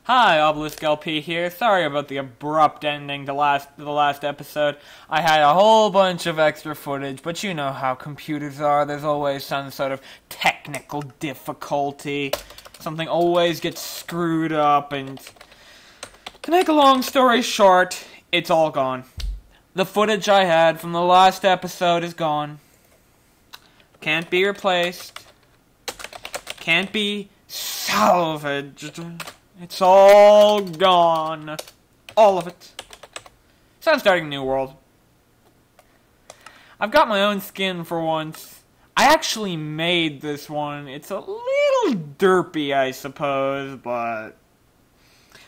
Hi, Obelisk LP here. Sorry about the abrupt ending to the last episode. I had a whole bunch of extra footage, but you know how computers are. There's always some sort of technical difficulty. Something always gets screwed up, and to make a long story short, it's all gone. The footage I had from the last episode is gone. Can't be replaced. Can't be salvaged. It's all gone. All of it. So I'm starting a new world. I've got my own skin for once. I actually made this one. It's a little derpy, I suppose, but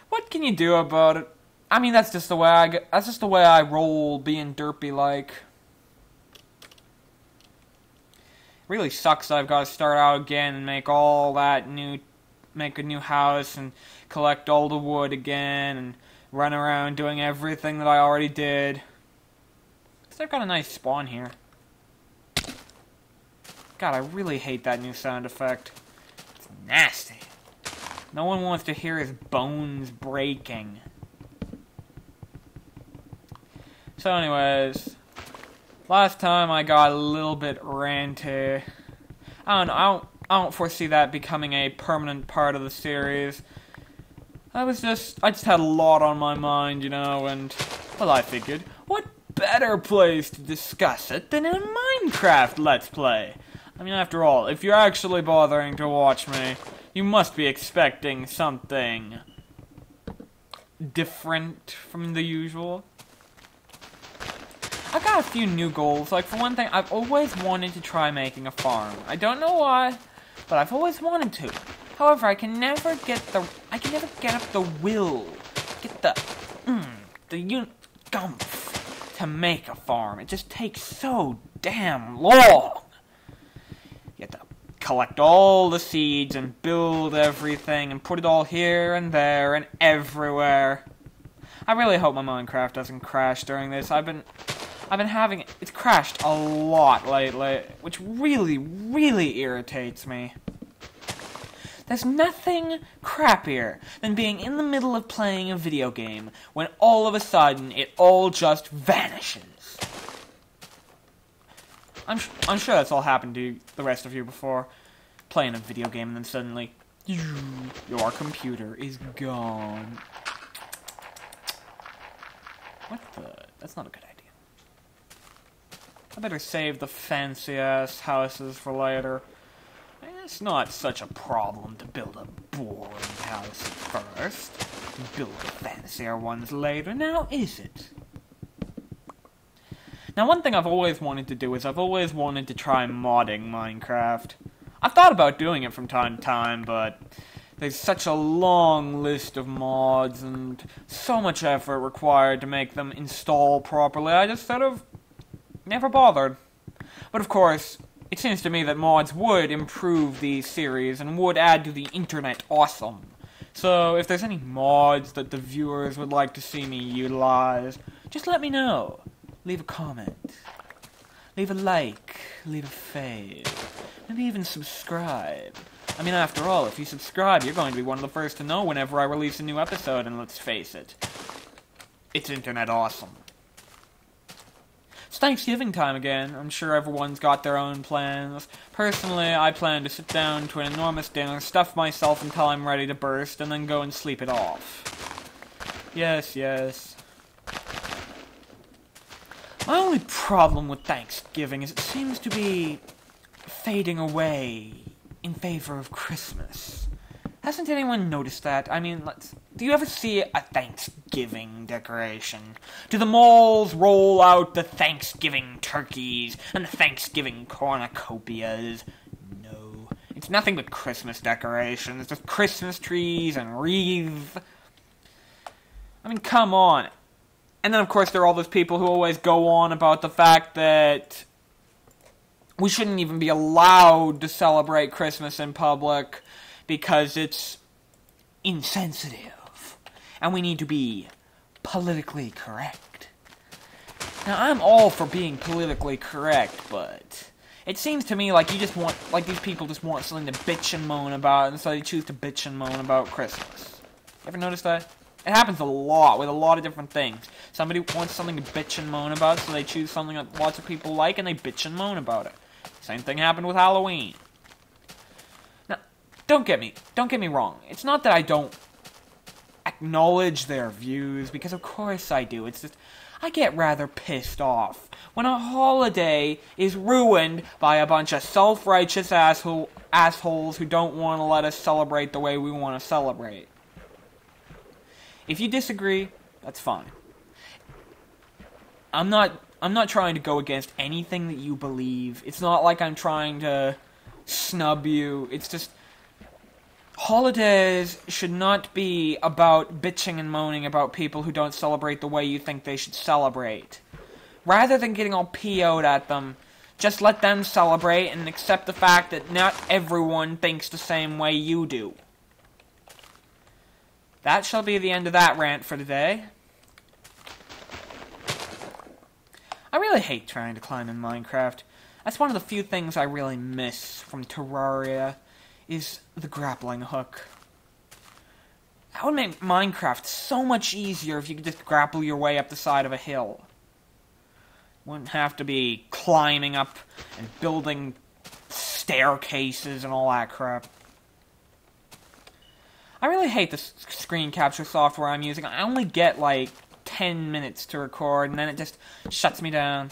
what can you do about it? I mean, that's just the way I roll, being derpy like. It really sucks that I've got to start out again and make a new house and collect all the wood again and run around doing everything that I already did. Because I've got a nice spawn here. God, I really hate that new sound effect. It's nasty. No one wants to hear his bones breaking. So anyways, last time I got a little bit ranty. I don't foresee that becoming a permanent part of the series. I just had a lot on my mind, you know, and, well, I figured, what better place to discuss it than in a Minecraft Let's Play? I mean, after all, if you're actually bothering to watch me, you must be expecting something different from the usual. I've got a few new goals. Like, for one thing, I've always wanted to try making a farm. I don't know why, but I've always wanted to. However, I can never get up the will, get the gumph to make a farm. It just takes so damn long. You have to collect all the seeds and build everything and put it all here and there and everywhere. I really hope my Minecraft doesn't crash during this. I've been having it's crashed a lot lately, which really, really irritates me. There's nothing crappier than being in the middle of playing a video game when all of a sudden it all just vanishes. I'm sure that's all happened to the rest of you before. Playing a video game and then suddenly, your computer is gone. What the? That's not a good idea. I better save the fancy-ass houses for later. It's not such a problem to build a boring house first, and build the fancier ones later, now is it? Now, one thing I've always wanted to do is I've always wanted to try modding Minecraft. I've thought about doing it from time to time, but there's such a long list of mods and so much effort required to make them install properly, I just sort of never bothered. But of course, it seems to me that mods would improve the series and would add to the internet awesome. So if there's any mods that the viewers would like to see me utilize, just let me know. Leave a comment. Leave a like. Leave a fave. Maybe even subscribe. I mean, after all, if you subscribe, you're going to be one of the first to know whenever I release a new episode, and let's face it, it's internet awesome. It's Thanksgiving time again. I'm sure everyone's got their own plans. Personally, I plan to sit down to an enormous dinner, stuff myself until I'm ready to burst, and then go and sleep it off. Yes, yes. My only problem with Thanksgiving is it seems to be fading away in favor of Christmas. Hasn't anyone noticed that? I mean, do you ever see a Thanksgiving decoration? Do the malls roll out the Thanksgiving turkeys and the Thanksgiving cornucopias? No. It's nothing but Christmas decorations. Just Christmas trees and wreaths. I mean, come on. And then, of course, there are all those people who always go on about the fact that we shouldn't even be allowed to celebrate Christmas in public because it's insensitive, and we need to be politically correct. Now, I'm all for being politically correct, but it seems to me like these people just want something to bitch and moan about, and so they choose to bitch and moan about Christmas. Ever notice that? It happens a lot with a lot of different things. Somebody wants something to bitch and moan about, so they choose something that lots of people like, and they bitch and moan about it. Same thing happened with Halloween. Now, don't get me wrong. It's not that I don't acknowledge their views, because of course I do. It's just, I get rather pissed off when a holiday is ruined by a bunch of self-righteous assholes who don't want to let us celebrate the way we want to celebrate. If you disagree, that's fine. I'm not trying to go against anything that you believe. It's not like I'm trying to snub you. It's just, holidays should not be about bitching and moaning about people who don't celebrate the way you think they should celebrate. Rather than getting all PO'd at them, just let them celebrate and accept the fact that not everyone thinks the same way you do. That shall be the end of that rant for today. I really hate trying to climb in Minecraft. That's one of the few things I really miss from Terraria, is the grappling hook. That would make Minecraft so much easier if you could just grapple your way up the side of a hill. Wouldn't have to be climbing up and building staircases and all that crap. I really hate the screen capture software I'm using. I only get like 10 minutes to record, and then it just shuts me down.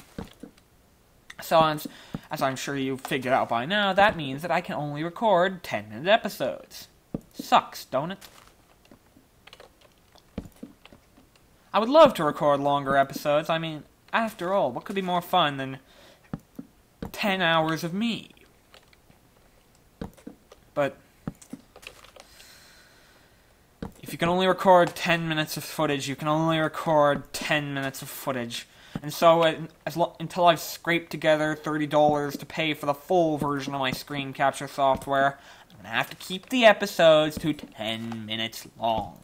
So, as I'm sure you've figured out by now, that means that I can only record 10-minute episodes. Sucks, don't it? I would love to record longer episodes. I mean, after all, what could be more fun than 10 hours of me? But if you can only record 10 minutes of footage, you can only record 10 minutes of footage. And so, until I've scraped together $30 to pay for the full version of my screen capture software, I'm going to have to keep the episodes to 10 minutes long.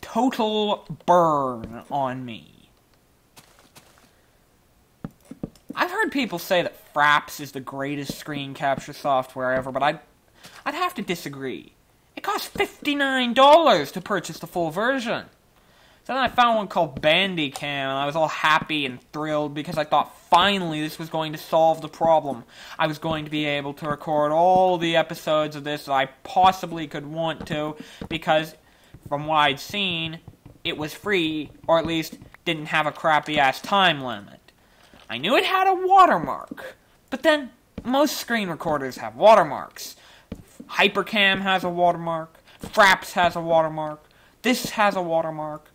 Total burn on me. I've heard people say that Fraps is the greatest screen capture software ever, but I'd have to disagree. It cost $59 to purchase the full version. So then I found one called Bandicam, and I was all happy and thrilled because I thought finally this was going to solve the problem. I was going to be able to record all the episodes of this that I possibly could want to, because from what I'd seen, it was free, or at least didn't have a crappy-ass time limit. I knew it had a watermark, but then most screen recorders have watermarks. Hypercam has a watermark, Fraps has a watermark, this has a watermark.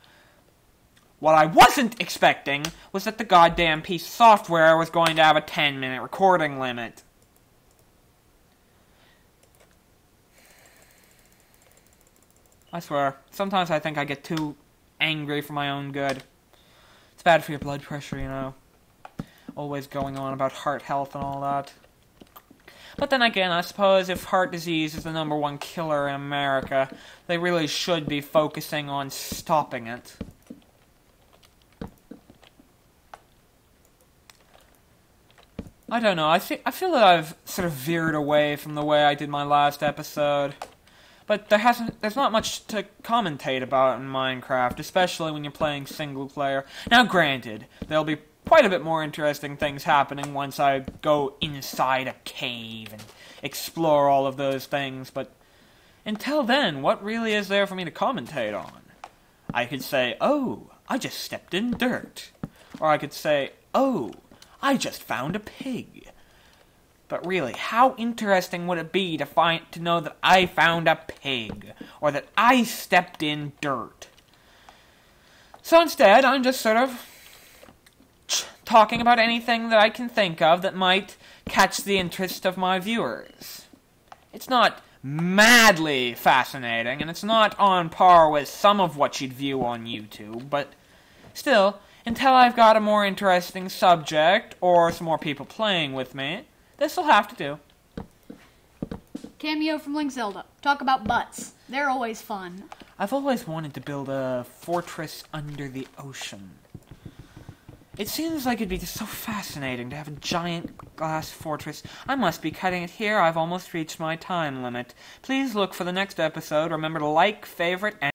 What I wasn't expecting was that the goddamn piece of software was going to have a 10-minute recording limit. I swear, sometimes I think I get too angry for my own good. It's bad for your blood pressure, you know. Always going on about heart health and all that. But then again, I suppose if heart disease is the #1 killer in America, they really should be focusing on stopping it. I don't know, I feel that I've sort of veered away from the way I did my last episode. But there's not much to commentate about in Minecraft, especially when you're playing single player. Now granted, there'll be quite a bit more interesting things happening once I go inside a cave and explore all of those things, but until then, what really is there for me to commentate on? I could say, oh, I just stepped in dirt. Or I could say, oh, I just found a pig. But really, how interesting would it be to know that I found a pig, or that I stepped in dirt? So instead, I'm just sort of talking about anything that I can think of that might catch the interest of my viewers. It's not madly fascinating, and it's not on par with some of what you'd view on YouTube, but still, until I've got a more interesting subject, or some more people playing with me, this'll have to do. Cameo from Link Zelda. Talk about butts. They're always fun. I've always wanted to build a fortress under the ocean. It seems like it'd be just so fascinating to have a giant glass fortress. I must be cutting it here. I've almost reached my time limit. Please look for the next episode. Remember to like, favorite, and